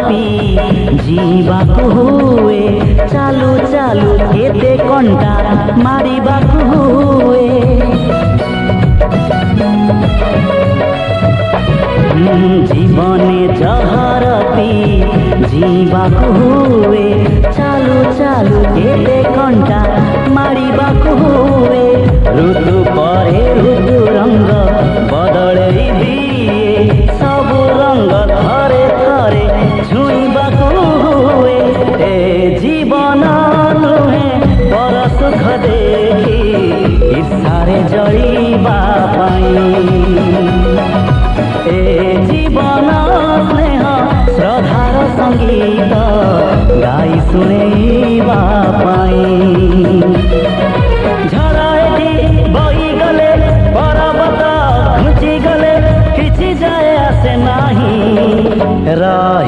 P जीवाकु हुए चालू चालू केते कंटा मारिबाकु हुए जीवने जहर पी जीवाकु हुए चालू चालू केते कंटा मारिबाकु हुए ऋतु परे ऋतु रंग बदलई दिए सबु रंग थरे थरे छुईबाकु हुए ए जीवन नुहे पर सुख देखी ईर्षारे जळीबा पाई ए जीवन स्नेह श्रद्धार संगीत गाई शुणेबा पाई झराएटी बही गले पर्वत घुची गले किछि जाए आसे नाही रही